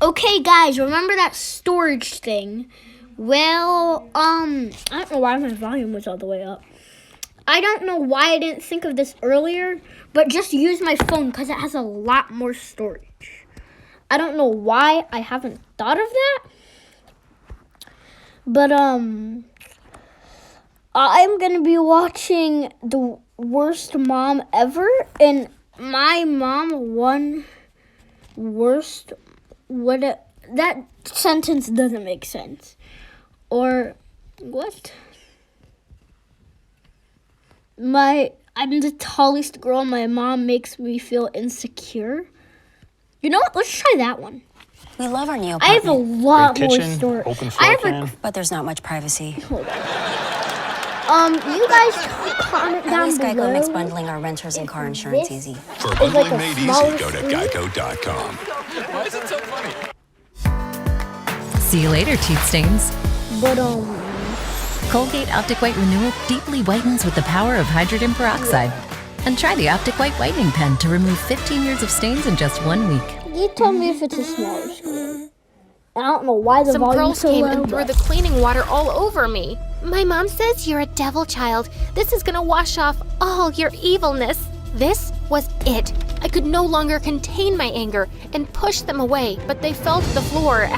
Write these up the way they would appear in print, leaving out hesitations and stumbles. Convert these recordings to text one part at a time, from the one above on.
Okay, guys, remember that storage thing? Well, I don't know why my volume was all the way up. I don't know why I didn't think of this earlier, but just use my phone because it has a lot more storage. I don't know why I haven't thought of that, but I'm gonna be watching The Worst Mom Ever, and my mom won worst. That sentence doesn't make sense. Or what? I'm the tallest girl. My mom makes me feel insecure. You know what? Let's try that one. We love our new I have a apartment. lot Great more kitchen, storage. open I floor have plan. But there's not much privacy. Hold on. You guys comment At down least below. Geico makes bundling our renters and car insurance easy. For It's bundling like a made smaller easy, go to screen. geico.com. Why is it so funny? See you later, teeth stains. But Colgate Optic White Renewal deeply whitens with the power of hydrogen peroxide. And try the Optic White Whitening Pen to remove 15 years of stains in just 1 week. you tell me if it's a smaller screen. I don't know why the Some volume's girls so came low. and threw the cleaning water all over me. My mom says you're a devil child. This is gonna wash off all your evilness. This was it. I could no longer contain my anger and push them away, but they fell to the floor.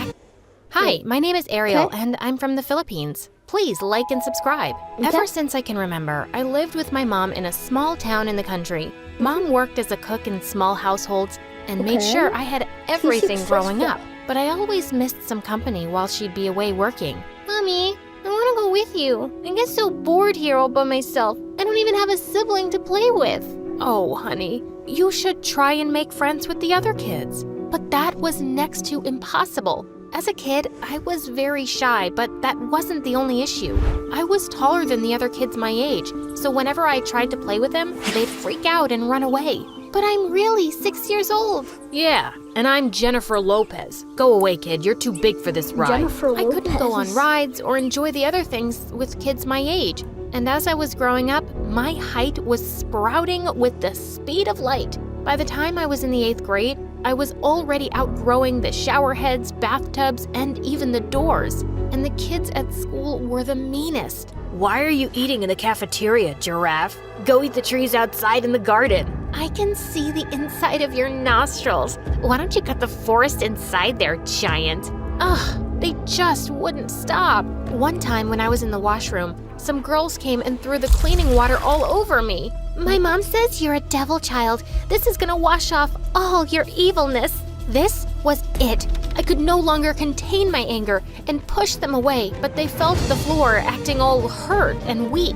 Hi, my name is Ariel, Okay. and I'm from the Philippines. Please like and subscribe. Okay. Ever since I can remember, I lived with my mom in a small town in the country. Mom worked as a cook in small households and made Okay. sure I had everything growing successful. up. But I always missed some company while she'd be away working. Mommy, I want to go with you. I get so bored here all by myself. I don't even have a sibling to play with. Oh, honey, you should try and make friends with the other kids. But that was next to impossible. As a kid, I was very shy, but that wasn't the only issue. I was taller than the other kids my age, so whenever I tried to play with them, they'd freak out and run away. But I'm really 6 years old. Yeah, and I'm Jennifer Lopez. Go away, kid. You're too big for this ride. Jennifer I couldn't go on Lopez. rides or enjoy the other things with kids my age. And as I was growing up, my height was sprouting with the speed of light. By the time I was in the 8th grade, I was already outgrowing the shower heads, bathtubs, and even the doors. And the kids at school were the meanest. Why are you eating in the cafeteria, giraffe? Go eat the trees outside in the garden. I can see the inside of your nostrils. Why don't you cut the forest inside there, giant? Ugh, they just wouldn't stop. One time when I was in the washroom, some girls came and threw the cleaning water all over me. My mom says you're a devil child. This is gonna wash off all your evilness. This was it. I could no longer contain my anger and push them away, but they fell to the floor, acting all hurt and weak.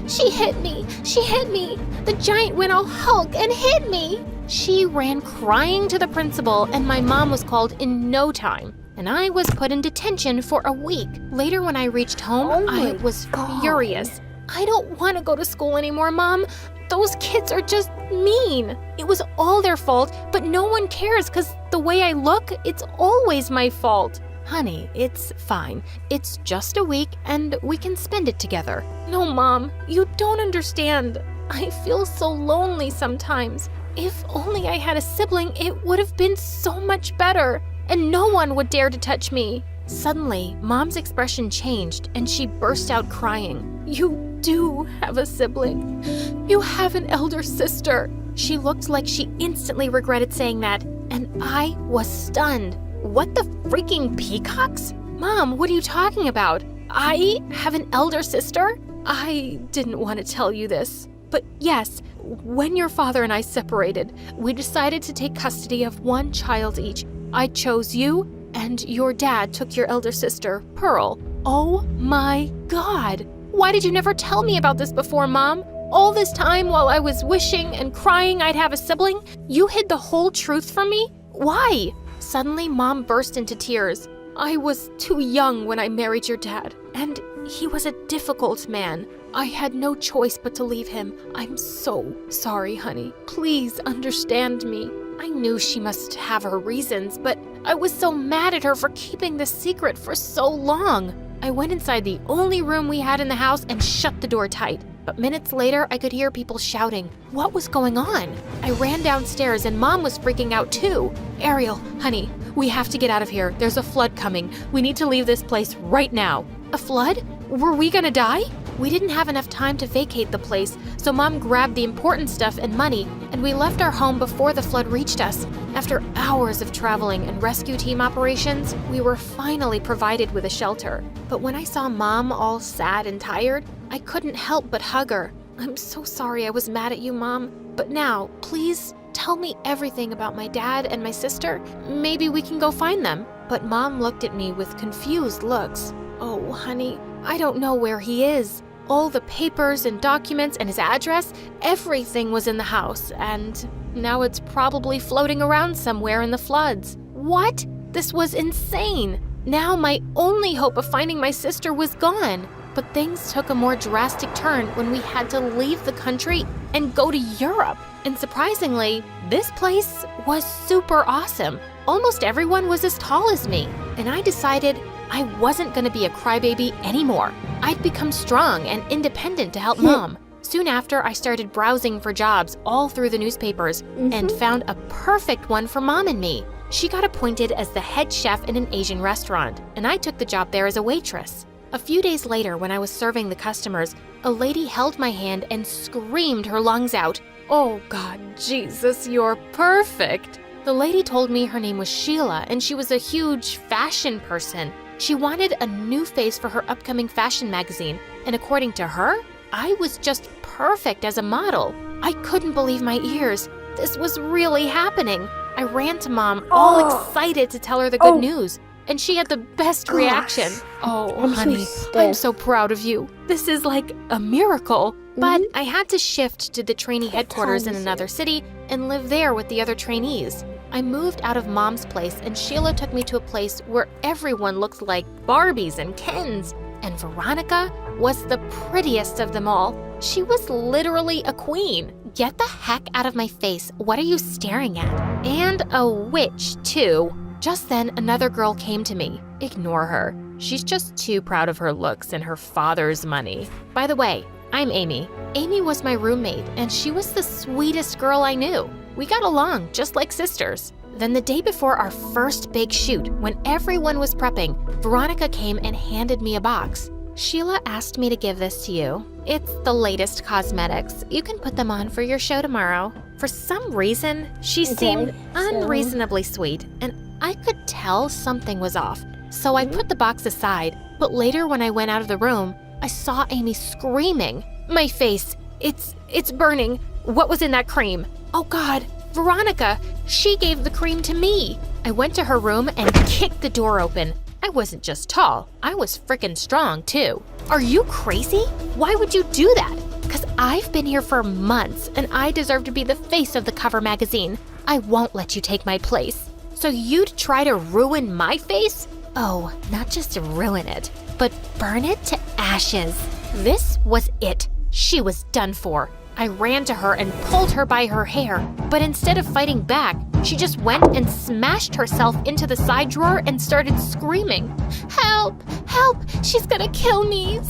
She hit me. She hit me. The giant went all Hulk and hit me. She ran crying to the principal, and my mom was called in no time. And I was put in detention for a week. Later, when I reached home, Oh my I was God. furious. I don't want to go to school anymore, Mom. Those kids are just mean. It was all their fault, but no one cares because the way I look, it's always my fault. Honey, it's fine. It's just a week and we can spend it together. No, Mom, you don't understand. I feel so lonely sometimes. If only I had a sibling, it would have been so much better. And no one would dare to touch me. Suddenly, Mom's expression changed and she burst out crying. You do have a sibling. You have an elder sister. She looked like she instantly regretted saying that, and I was stunned. What the freaking peacocks? Mom, what are you talking about? I have an elder sister? I didn't want to tell you this. But yes, when your father and I separated, we decided to take custody of one child each. I chose you, and your dad took your elder sister, Pearl. Oh my God! Why did you never tell me about this before, Mom? All this time while I was wishing and crying I'd have a sibling, you hid the whole truth from me? Why? Suddenly, Mom burst into tears. I was too young when I married your dad, and he was a difficult man. I had no choice but to leave him. I'm so sorry, honey. Please understand me. I knew she must have her reasons, but I was so mad at her for keeping the secret for so long. I went inside the only room we had in the house and shut the door tight. but minutes later I could hear people shouting. What was going on? I ran downstairs and Mom was freaking out too. Ariel, honey, we have to get out of here. There's a flood coming. We need to leave this place right now. A flood? Were we gonna die? We didn't have enough time to vacate the place, so Mom grabbed the important stuff and money, and we left our home before the flood reached us. After hours of traveling and rescue team operations, we were finally provided with a shelter. But when I saw Mom all sad and tired, I couldn't help but hug her. I'm so sorry I was mad at you, Mom. But now, please tell me everything about my dad and my sister. Maybe we can go find them. But Mom looked at me with confused looks. Oh, honey, I don't know where he is. All the papers and documents and his address, everything was in the house, and now it's probably floating around somewhere in the floods. What? This was insane. Now my only hope of finding my sister was gone. But things took a more drastic turn when we had to leave the country and go to Europe. And surprisingly, this place was super awesome. Almost everyone was as tall as me, and I decided I wasn't going to be a crybaby anymore. I'd become strong and independent to help Mom. Soon after, I started browsing for jobs all through the newspapers and found a perfect one for Mom and me. She got appointed as the head chef in an Asian restaurant, and I took the job there as a waitress. A few days later, when I was serving the customers, a lady held my hand and screamed her lungs out, "Oh God, Jesus, you're perfect!" The lady told me her name was Sheila and she was a huge fashion person. She wanted a new face for her upcoming fashion magazine, and according to her, I was just perfect as a model. I couldn't believe my ears. This was really happening. I ran to Mom, all excited to tell her the good news, and she had the best reaction. Oh, honey, I'm so proud of you. This is like a miracle. But I had to shift to the trainee headquarters in another city and live there with the other trainees. I moved out of Mom's place, and Sheila took me to a place where everyone looked like Barbies and Kens. And Veronica was the prettiest of them all. She was literally a queen. Get the heck out of my face. What are you staring at? And a witch, too. Just then, another girl came to me. Ignore her. She's just too proud of her looks and her father's money. By the way, I'm Amy. Amy was my roommate, and she was the sweetest girl I knew. We got along just like sisters. Then the day before our first big shoot, when everyone was prepping, Veronica came and handed me a box. Sheila asked me to give this to you. It's the latest cosmetics. You can put them on for your show tomorrow. For some reason, she seemed unreasonably sweet, and I could tell something was off. So I put the box aside, but later when I went out of the room, I saw Amy screaming. My face, it's burning. What was in that cream? Oh God, Veronica, she gave the cream to me. I went to her room and kicked the door open. I wasn't just tall, I was frickin' strong too. Are you crazy? Why would you do that? Because I've been here for months and I deserve to be the face of the cover magazine. I won't let you take my place. So you'd try to ruin my face? Oh, not just to ruin it, but burn it to ashes. This was it. She was done for. I ran to her and pulled her by her hair, but instead of fighting back, she just went and smashed herself into the side drawer and started screaming, "Help! Help! She's gonna kill me!"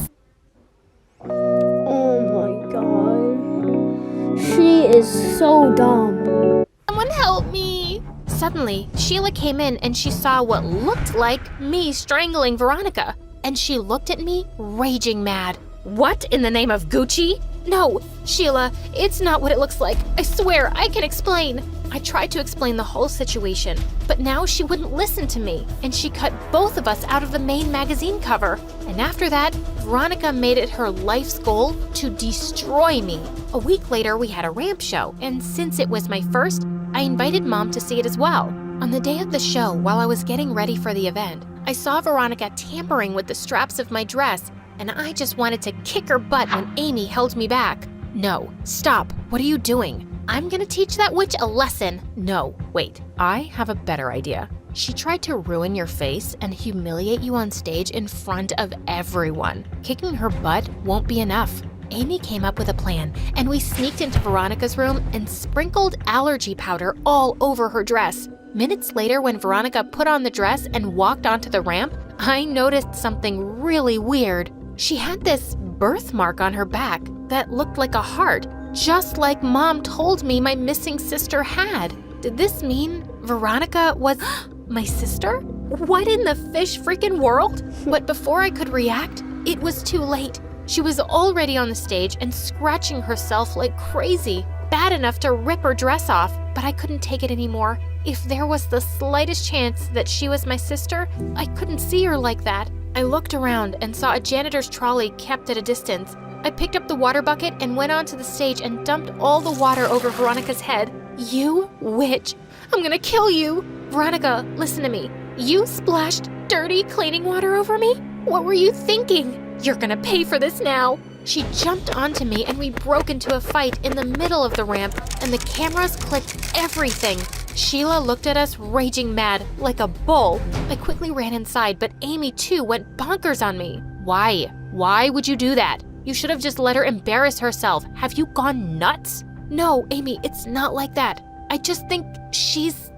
Oh my God. She is so dumb. Someone help me! Suddenly, Sheila came in and she saw what looked like me strangling Veronica. And she looked at me, raging mad. What in the name of Gucci? No, Sheila, it's not what it looks like. I swear, I can explain. I tried to explain the whole situation, but now she wouldn't listen to me, and she cut both of us out of the main magazine cover. And after that, Veronica made it her life's goal to destroy me. A week later, we had a ramp show, and since it was my first, I invited Mom to see it as well. On the day of the show, while I was getting ready for the event, I saw Veronica tampering with the straps of my dress, and I just wanted to kick her butt when Amy held me back. No, stop, what are you doing? I'm gonna teach that witch a lesson. No, wait, I have a better idea. She tried to ruin your face and humiliate you on stage in front of everyone. Kicking her butt won't be enough. Amy came up with a plan, and we sneaked into Veronica's room and sprinkled allergy powder all over her dress. Minutes later, when Veronica put on the dress and walked onto the ramp, I noticed something really weird. She had this birthmark on her back. that looked like a heart, just like Mom told me my missing sister had. Did this mean Veronica was my sister? What in the fish freaking world? But before I could react, it was too late. She was already on the stage and scratching herself like crazy, bad enough to rip her dress off, but I couldn't take it anymore. If there was the slightest chance that she was my sister, I couldn't see her like that. I looked around and saw a janitor's trolley kept at a distance. I picked up the water bucket and went onto the stage and dumped all the water over Veronica's head. You witch! I'm gonna kill you! Veronica, listen to me. You splashed dirty cleaning water over me? What were you thinking? You're gonna pay for this now! She jumped onto me and we broke into a fight in the middle of the ramp, and the cameras clipped everything. Sheila looked at us raging mad, like a bull. I quickly ran inside, but Amy too went bonkers on me. Why? Why would you do that? You should have just let her embarrass herself. Have you gone nuts? No, Amy, it's not like that. I just think she's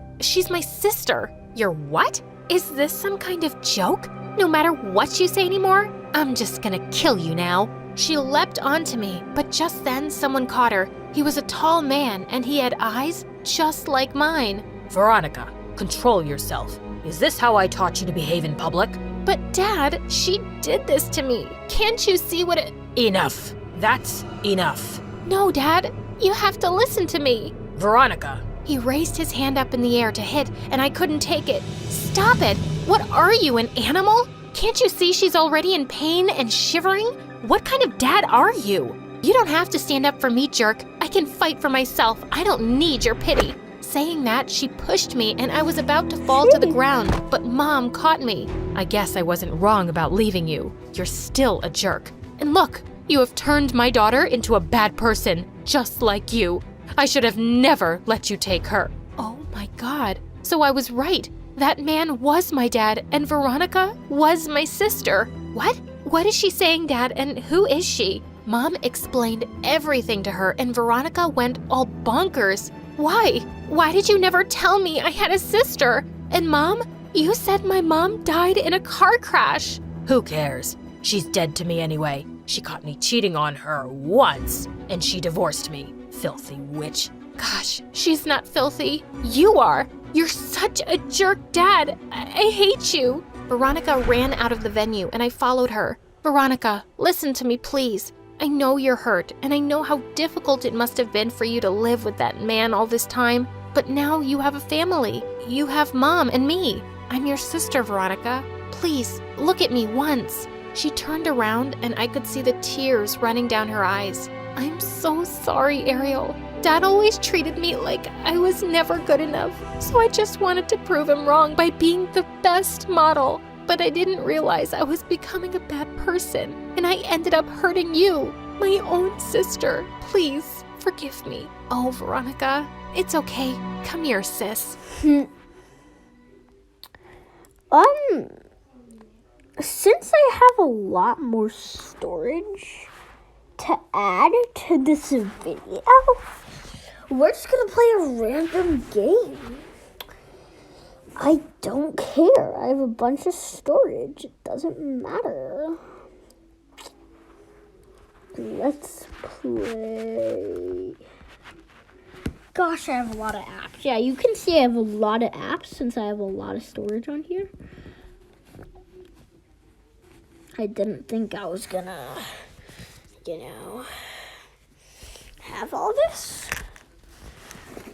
my sister. You're what? Is this some kind of joke? No matter what you say anymore, I'm just gonna kill you now. She leapt onto me, but just then someone caught her. He was a tall man and he had eyes just like mine. Veronica, control yourself. Is this how I taught you to behave in public? But Dad, she did this to me. Can't you see what it... Enough. That's enough. No, Dad, you have to listen to me. Veronica. He raised his hand up in the air to hit, and I couldn't take it. Stop it! What are you, an animal? Can't you see she's already in pain and shivering? What kind of dad are you? You don't have to stand up for me, jerk. I can fight for myself. I don't need your pity. Saying that, she pushed me and I was about to fall to the ground, but Mom caught me. I guess I wasn't wrong about leaving you. You're still a jerk. And look, you have turned my daughter into a bad person, just like you. I should have never let you take her. Oh my God. So I was right. That man was my dad and Veronica was my sister. What? What is she saying, Dad, and who is she? Mom explained everything to her and Veronica went all bonkers. Why? Why did you never tell me I had a sister? And Mom, you said my mom died in a car crash. Who cares? She's dead to me anyway. She caught me cheating on her once, and she divorced me. Filthy witch. Gosh, she's not filthy. You are. You're such a jerk, Dad. I hate you. Veronica ran out of the venue and I followed her. Veronica, listen to me, please. I know you're hurt and I know how difficult it must have been for you to live with that man all this time. But now you have a family. You have Mom and me. I'm your sister, Veronica. Please, look at me once. She turned around and I could see the tears running down her eyes. I'm so sorry, Ariel. Dad always treated me like I was never good enough, so I just wanted to prove him wrong by being the best model. But I didn't realize I was becoming a bad person, and I ended up hurting you, my own sister. Please, forgive me. Oh, Veronica, it's okay. Come here, sis. Since I have a lot more storage to add to this video, we're just gonna play a random game. I don't care. I have a bunch of storage. It doesn't matter. Let's play. Gosh, I have a lot of apps. Yeah, you can see I have a lot of apps since I have a lot of storage on here. I didn't think I was gonna, have all this.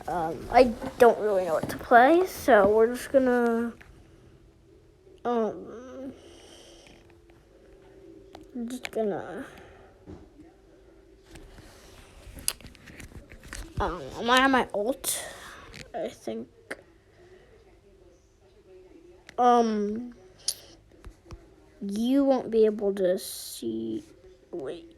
I don't really know what to play, so we're just gonna, I'm I have my ult, I think, you won't be able to see, wait.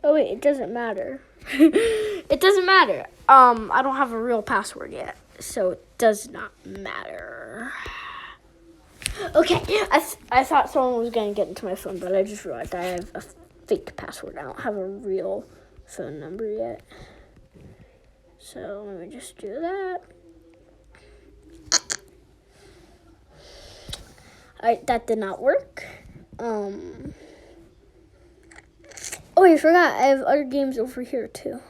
Oh wait, it doesn't matter. It doesn't matter. I don't have a real password yet, so it does not matter. Okay, I thought someone was gonna get into my phone, but I just realized I have a fake password. I don't have a real phone number yet. So let me just do that. that did not work. Oh, I forgot. I have other games over here too.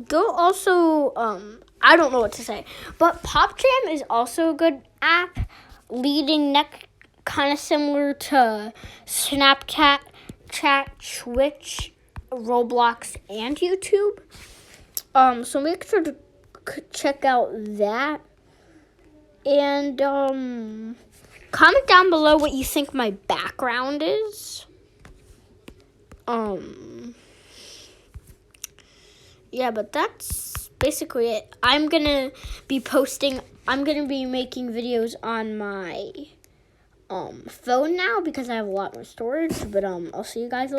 Go also, I don't know what to say, but Pop Jam is also a good app, leading neck, kind of similar to Snapchat, Twitch, Roblox, and YouTube. So make sure to check out that. And comment down below what you think my background is. Yeah, but that's basically it. I'm gonna be making videos on my phone now because I have a lot more storage. But I'll see you guys later.